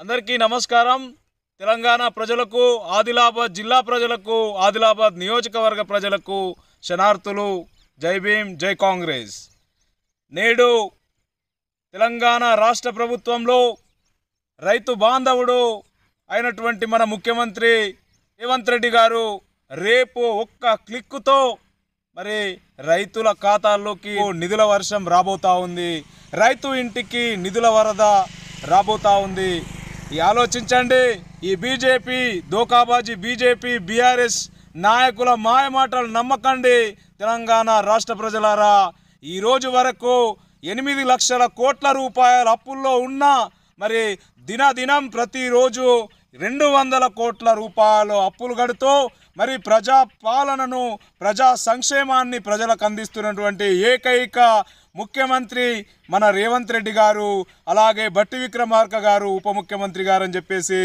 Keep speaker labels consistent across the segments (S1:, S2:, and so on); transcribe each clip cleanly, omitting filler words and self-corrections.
S1: అందరికీ నమస్కారం. తెలంగాణ ప్రజలకు, ఆదిలాబాద్ జిల్లా ప్రజలకు, ఆదిలాబాద్ నియోజకవర్గ ప్రజలకు శనార్థులు. జై భీమ్, జై కాంగ్రెస్. నేడు తెలంగాణ రాష్ట్ర ప్రభుత్వంలో రైతు బాంధవుడు అయినటువంటి మన ముఖ్యమంత్రి రేవంత్ రెడ్డి గారు రేపు ఒక్క క్లిక్కుతో మరి రైతుల ఖాతాల్లోకి నిధుల వర్షం రాబోతా ఉంది. రైతు ఇంటికి నిధుల వరద రాబోతా ఉంది. ఆలోచించండి. ఈ బీజేపీ దోకాబాజీ బీజేపీ బీఆర్ఎస్ నాయకుల మాయమాటలు నమ్మకండి. తెలంగాణ రాష్ట్ర ప్రజలారా, ఈ రోజు వరకు 8 లక్షల కోట్ల రూపాయల అప్పుల్లో ఉన్న మరి దినదినం ప్రతిరోజు 200 కోట్ల రూపాయలు అప్పులు గడుతూ మరి ప్రజా పాలనను, ప్రజా సంక్షేమాన్ని ప్రజలకు అందిస్తున్నటువంటి ఏకైక ముఖ్యమంత్రి మన రేవంత్ రెడ్డి గారు, అలాగే బట్టి విక్రమార్క గారు ఉప ముఖ్యమంత్రి గారు అని చెప్పేసి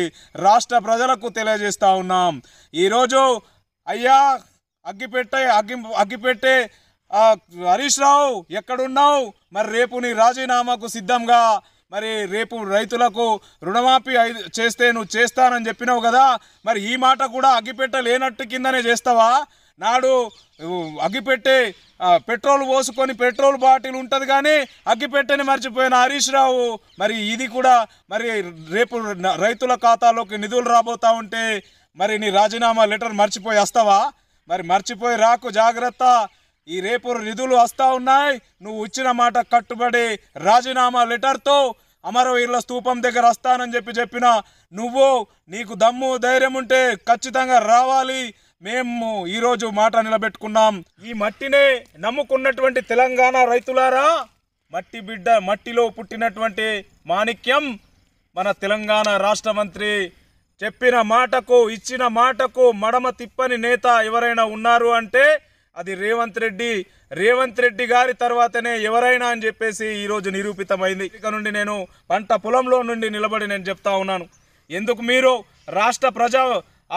S1: రాష్ట్ర ప్రజలకు తెలియజేస్తూ ఉన్నాం. ఈరోజు అయ్యా అగ్గిపెట్టే హరీష్ రావు ఎక్కడున్నావు? మరి రేపు నీ రాజీనామాకు సిద్ధంగా, మరి రేపు రైతులకు రుణమాఫీ చేస్తే నువ్వు చేస్తానని చెప్పినావు కదా, మరి ఈ మాట కూడా అగ్గిపెట్ట లేనట్టు కిందనే చేస్తావా? నాడు అగ్గిపెట్టే పెట్రోల్ పోసుకొని పెట్రోల్ బాటిల్ ఉంటుంది కానీ అగ్గిపెట్టని మర్చిపోయిన హరీష్ రావు మరి ఇది కూడా మరి రేపు రైతుల ఖాతాలోకి నిధులు రాబోతా ఉంటే మరి నీ రాజీనామా లెటర్ మర్చిపోయి వస్తావా? మరి మర్చిపోయి రాకు, జాగ్రత్త. ఈ రేపు నిధులు వస్తూ ఉన్నాయి. నువ్వు ఇచ్చిన మాట కట్టుబడి రాజీనామా లెటర్తో అమరవీరుల స్తూపం దగ్గర వస్తానని చెప్పిన నువ్వు, నీకు దమ్ము ధైర్యం ఉంటే ఖచ్చితంగా రావాలి. మేము ఈరోజు మాట నిలబెట్టుకున్నాం. ఈ మట్టినే నమ్ముకున్నటువంటి తెలంగాణ రైతులారా, మట్టి బిడ్డ, మట్టిలో పుట్టినటువంటి మాణిక్యం మన తెలంగాణ రాష్ట్ర మంత్రి చెప్పిన మాటకు, ఇచ్చిన మాటకు మడమ తిప్పని నేత ఎవరైనా ఉన్నారు అంటే అది రేవంత్ రెడ్డి గారి తర్వాతనే ఎవరైనా అని చెప్పేసి ఈరోజు నిరూపితమైంది. ఇక నుండి నేను పంట పొలంలో నుండి నిలబడి నేను చెప్తా ఉన్నాను. ఎందుకు మీరు రాష్ట్ర ప్రజా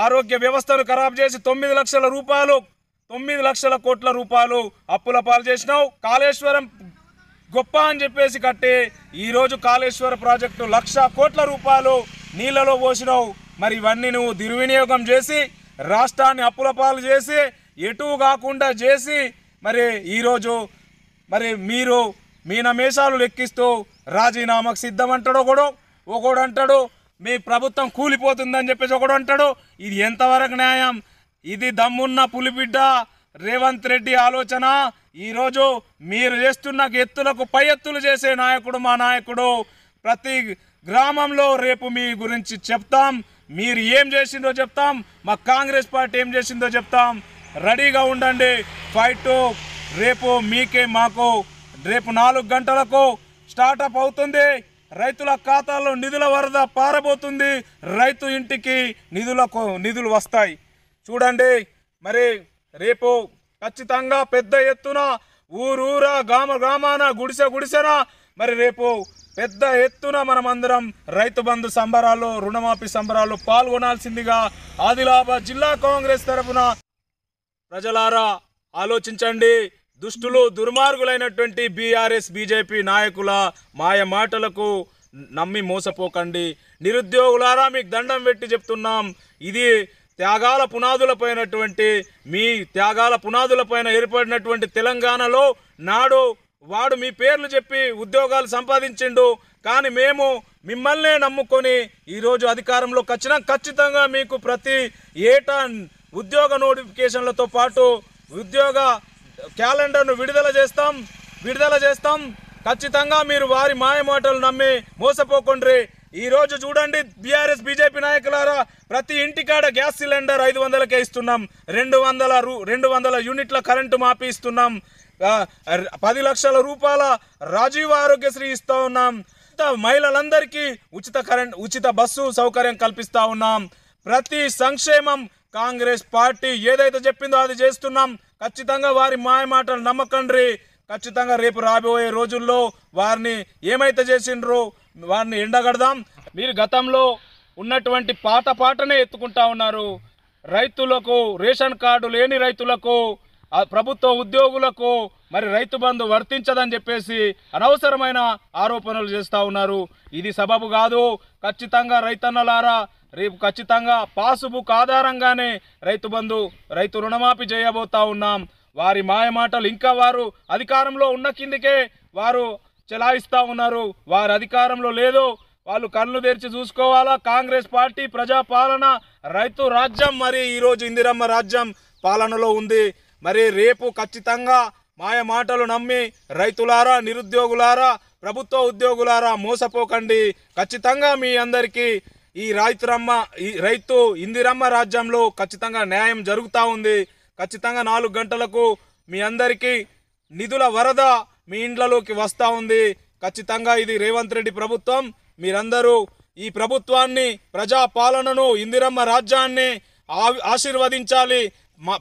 S1: ఆరోగ్య వ్యవస్థను ఖరాబ్ చేసి 9 లక్షల కోట్ల రూపాయలు అప్పుల పాలు చేసినావు. కాళేశ్వరం గొప్ప అని చెప్పేసి కట్టి ఈరోజు కాళేశ్వర ప్రాజెక్టు 1,00,000 కోట్ల రూపాయలు నీళ్ళలో పోసినావు. మరి ఇవన్నీ నువ్వు దుర్వినియోగం చేసి రాష్ట్రాన్ని అప్పుల పాలు చేసి ఎటు కాకుండా చేసి మరి ఈరోజు మరి మీరు మీనమేషాలు లెక్కిస్తూ రాజీనామాకు సిద్ధమంటాడు ఒకడు అంటాడు మీ ప్రభుత్వం కూలిపోతుందని చెప్పేసి ఒకడు అంటాడు. ఇది ఎంతవరకు న్యాయం? ఇది దమ్మున్న పులిబిడ్డ రేవంత్ రెడ్డి ఆలోచన. ఈరోజు మీరు చేస్తున్న ఎత్తులకు పై ఎత్తులు చేసే నాయకుడు మా నాయకుడు. ప్రతి గ్రామంలో రేపు మీ గురించి చెప్తాం. మీరు ఏం చేసిందో చెప్తాం, మా కాంగ్రెస్ పార్టీ ఏం చేసిందో చెప్తాం. రెడీగా ఉండండి. ఫైట్ రేపు మీకే మాకు. రేపు 4 గంటలకు స్టార్టప్ అవుతుంది. రైతుల ఖాతాల్లో నిధుల వరద పారబోతుంది. రైతు ఇంటికి నిధులు వస్తాయి. చూడండి, మరి రేపు ఖచ్చితంగా పెద్ద ఎత్తున ఊరూరా గ్రామాన గుడిసెన మరి రేపు పెద్ద ఎత్తున మనమందరం రైతు బంధు సంబరాల్లో, రుణమాఫీ సంబరాల్లో పాల్గొనాల్సిందిగా ఆదిలాబాద్ జిల్లా కాంగ్రెస్ తరఫున ప్రజలారా ఆలోచించండి. దుష్టులు, దుర్మార్గులైనటువంటి బీఆర్ఎస్ బీజేపీ నాయకుల మాయ మాటలకు నమ్మి మోసపోకండి. నిరుద్యోగులారా, మీకు దండం పెట్టి చెప్తున్నాం. ఇది త్యాగాల పునాదులపైన ఏర్పడినటువంటి తెలంగాణలో నాడు వాడు మీ పేర్లు చెప్పి ఉద్యోగాలు సంపాదించిండు. కానీ మేము మిమ్మల్నే నమ్ముకొని ఈరోజు అధికారంలోకి వచ్చినా ఖచ్చితంగా మీకు ప్రతి ఏటా ఉద్యోగ నోటిఫికేషన్లతో పాటు ఉద్యోగ క్యాలెండర్ను విడుదల చేస్తాం. ఖచ్చితంగా మీరు వారి మాయమాటలు నమ్మి మోసపోకండి. ఈరోజు చూడండి, బీఆర్ఎస్ బీజేపీ నాయకులారా, ప్రతి ఇంటికాడ గ్యాస్ సిలిండర్ 500కే ఇస్తున్నాం. 200 యూనిట్ల కరెంటు మాఫీ ఇస్తున్నాం. 10 లక్షల రూపాయల రాజీవ్ ఆరోగ్యశ్రీ ఇస్తూ ఉన్నాం. మహిళలందరికీ ఉచిత బస్సు సౌకర్యం కల్పిస్తూ ఉన్నాం. ప్రతి సంక్షేమం కాంగ్రెస్ పార్టీ ఏదైతే చెప్పిందో అది చేస్తున్నాం. ఖచ్చితంగా వారి మాయమాటలు నమ్మకండి. ఖచ్చితంగా రేపు రాబోయే రోజుల్లో వారిని ఏమైతే చేసిండ్రో వారిని ఎండగడదాం. మీరు గతంలో ఉన్నటువంటి పాటనే ఎత్తుకుంటా ఉన్నారు. రైతులకు, రేషన్ కార్డు లేని రైతులకు ప్రభుత్వ ఉద్యోగులకు మరి రైతు బంధు వర్తించదని చెప్పేసి అనవసరమైన ఆరోపణలు చేస్తూ ఉన్నారు. ఇది సబబు కాదు. ఖచ్చితంగా రైతన్నలారా రేపు ఖచ్చితంగా పాస్బుక్ ఆధారంగానే రైతు బంధు రైతు రుణమాఫీ చేయబోతా ఉన్నాం. వారి మాయమాటలు ఇంకా వారు అధికారంలో ఉన్న కిందకే వారు చెలాయిస్తూ ఉన్నారు. వారు అధికారంలో లేదు. వాళ్ళు కళ్ళు తెరిచి చూసుకోవాలా. కాంగ్రెస్ పార్టీ ప్రజాపాలన రైతు రాజ్యం మరి ఈరోజు ఇందిరమ్మ రాజ్యం పాలనలో ఉంది. మరి రేపు ఖచ్చితంగా మాయ మాటలు నమ్మి రైతులారా, నిరుద్యోగులారా, ప్రభుత్వ ఉద్యోగులారా మోసపోకండి. ఖచ్చితంగా మీ అందరికీ ఈ రైతు ఇందిరమ్మ రాజ్యంలో ఖచ్చితంగా న్యాయం జరుగుతూ ఉంది. ఖచ్చితంగా 4 గంటలకు మీ అందరికీ నిధుల వరద మీ ఇండ్లలోకి వస్తూ ఉంది. ఖచ్చితంగా ఇది రేవంత్ రెడ్డి ప్రభుత్వం. మీరందరూ ఈ ప్రభుత్వాన్ని, ప్రజాపాలనను, ఇందిరమ్మ రాజ్యాన్ని ఆశీర్వదించాలి.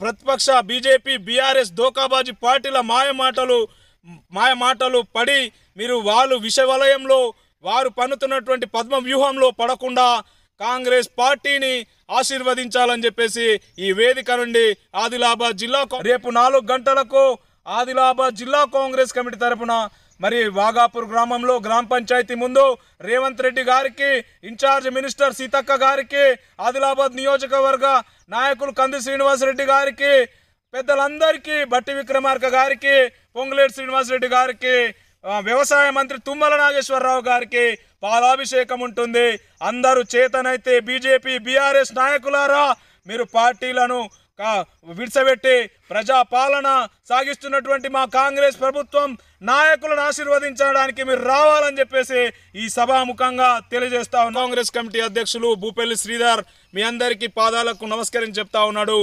S1: ప్రతిపక్ష బీజేపీ, బీఆర్ఎస్ దోకాబాజీ పార్టీల మాయమాటలు పడి మీరు వాళ్ళు విషవలయంలో వారు పన్నుతున్నటువంటి పద్మ వ్యూహంలో పడకుండా కాంగ్రెస్ పార్టీని ఆశీర్వదించాలని చెప్పేసి ఈ వేదిక నుండి ఆదిలాబాద్ జిల్లా రేపు 4 గంటలకు ఆదిలాబాద్ జిల్లా కాంగ్రెస్ కమిటీ తరపున మరి వాగాపూర్ గ్రామంలో గ్రామ పంచాయతీ ముందు రేవంత్ రెడ్డి గారికి, ఇన్ఛార్జ్ మినిస్టర్ సీతక్క గారికి, ఆదిలాబాద్ నియోజకవర్గ నాయకులు కంది శ్రీనివాసరెడ్డి గారికి, పెద్దలందరికీ, బట్టి విక్రమార్క గారికి, పొంగులేటి శ్రీనివాసరెడ్డి గారికి, వ్యవసాయ మంత్రి తుమ్మల నాగేశ్వరరావు గారికి పాలాభిషేకం ఉంటుంది. అందరూ చేతనైతే బీజేపీ, బీఆర్ఎస్ నాయకులారా మీరు పార్టీలను విడిచిపెట్టి ప్రజాపాలన సాగిస్తున్నటువంటి మా కాంగ్రెస్ ప్రభుత్వం నాయకులను ఆశీర్వదించడానికి మీరు రావాలని చెప్పేసి ఈ సభాముఖంగా తెలియజేస్తా ఉన్నాం. కాంగ్రెస్ కమిటీ అధ్యక్షులు భూపల్లి శ్రీధర్ మీ అందరికీ పాదాలకు నమస్కరించి చెప్తా ఉన్నాడు.